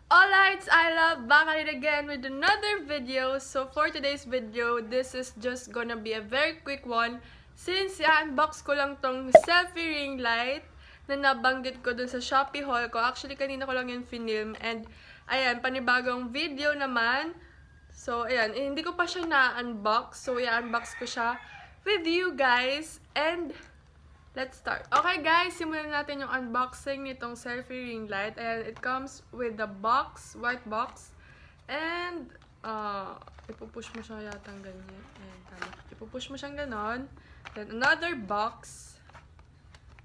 Alright, it's Aila, back at it again with another video. So for today's video, this is just gonna be a very quick one. Since i-unbox ko lang tong selfie ring light na nabanggit ko dun sa Shopee haul ko. Actually, kanina ko lang yun film. And ayan, panibagong video naman. So ayan, hindi ko pa siya na-unbox. So i-unbox ko siya with you guys. And let's start. Okay guys, simulan natin yung unboxing nitong selfie ring light. Ayan, it comes with the box, white box. And, ipupush mo siya yatang ganyan. Ayan, tama. Ipupush mo siyang ganon. Then, another box.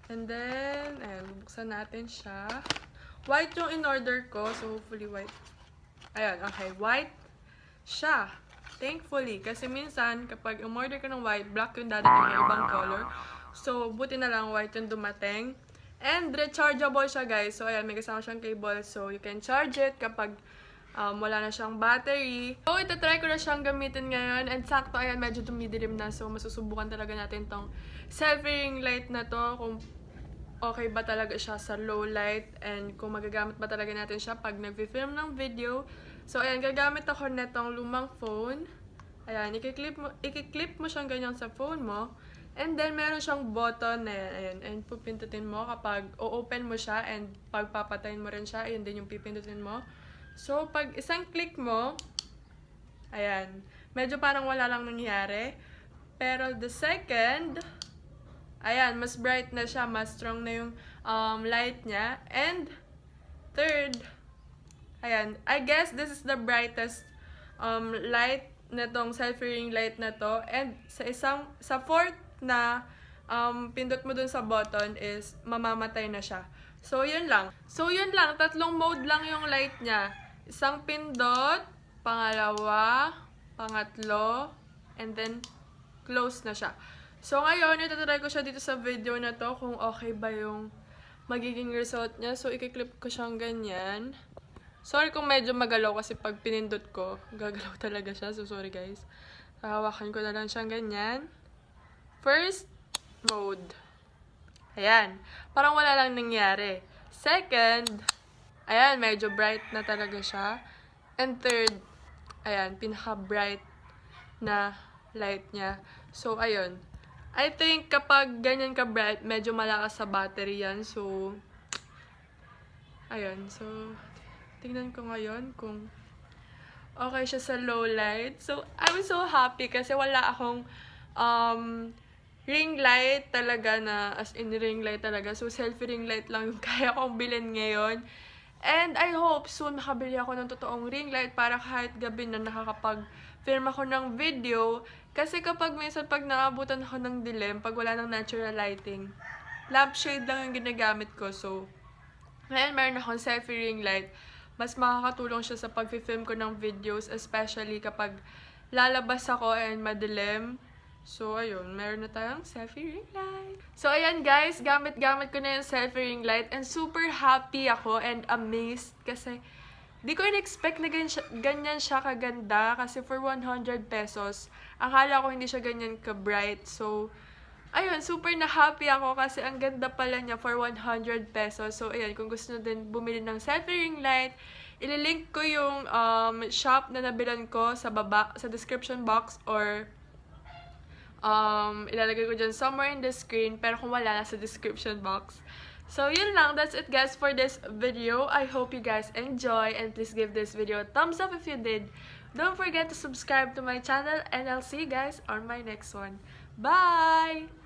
And then, ayan, bubuksan natin siya. White yung in-order ko, so hopefully white. Ayan, okay, white siya. Thankfully, kasi minsan, kapag umorder ka ng white, black yung dadating na ibang color. So, buti na lang white yung dumating. And, rechargeable siya, guys. So, ayan, may kasama siyang cable. So, you can charge it kapag wala na siyang battery. So, itatry ko na siyang gamitin ngayon. And, sakto, ayan, medyo dumidilim na. So, masusubukan talaga natin tong selfie ring light na to. Kung okay ba talaga siya sa low light. And, kung magagamit ba talaga natin siya pag nag-film ng video. So, ayan, gagamit ako netong lumang phone. Ayan, i-clip mo siyang ganyan sa phone mo. And then, meron siyang button na yan. Ayan, and pupindutin mo kapag o-open mo siya and pagpapatayin mo rin siya, ayan din yung pipindutin mo. So, pag isang click mo, ayan, medyo parang wala lang nangyari. Pero the second, ayan, mas bright na siya, mas strong na yung light niya. And third, ayan, I guess this is the brightest light na tong selfie ring light na to. And sa fourth na pindot mo dun sa button is mamamatay na siya. So, yun lang. Tatlong mode lang yung light niya. Isang pindot, pangalawa, pangatlo, and then close na siya. So, ngayon, itatry ko siya dito sa video na to kung okay ba yung magiging result niya. So, i-clip ko siyang ganyan. Sorry kung medyo magalaw kasi pag pinindot ko, gagalaw talaga siya. So, sorry guys. Hawakan ko na lang siyang ganyan. First mode. Ayan. Parang wala lang nangyari. Second, ayan, medyo bright na talaga siya. And third, ayan, pinaka-bright na light niya. So, ayun. I think kapag ganyan ka-bright, medyo malakas sa battery yan. So, ayun. So, tingnan ko ngayon kung okay siya sa low light. So, I'm so happy kasi wala akong ring light talaga na, as in ring light talaga. So, selfie ring light lang yung kaya kong bilhin ngayon. And I hope soon makabili ako ng totoong ring light para kahit gabi na nakakapag-film ako ng video. Kasi kapag minsan pag naabutan ako ng dilim, pag wala ng natural lighting, lampshade lang yung ginagamit ko. So, ngayon meron akong selfie ring light. Mas makakatulong siya sa pag-film ko ng videos, especially kapag lalabas ako and madilim. So, ayun, meron na tayong selfie ring light. So, ayan guys, gamit-gamit ko na yung selfie ring light and super happy ako and amazed kasi di ko in-expect na ganyan siya kaganda kasi for 100 pesos, akala ko hindi siya ganyan ka-bright. So, ayun, super na happy ako kasi ang ganda pala niya for 100 pesos. So, ayan, kung gusto nyo din bumili ng selfie ring light, ililink ko yung shop na nabilan ko sa baba, sa description box or ilalagay ko dyan somewhere in the screen, pero kung wala, nasa description box. So, yun lang. That's it guys for this video. I hope you guys enjoy and please give this video a thumbs up if you did. Don't forget to subscribe to my channel and I'll see you guys on my next one. Bye!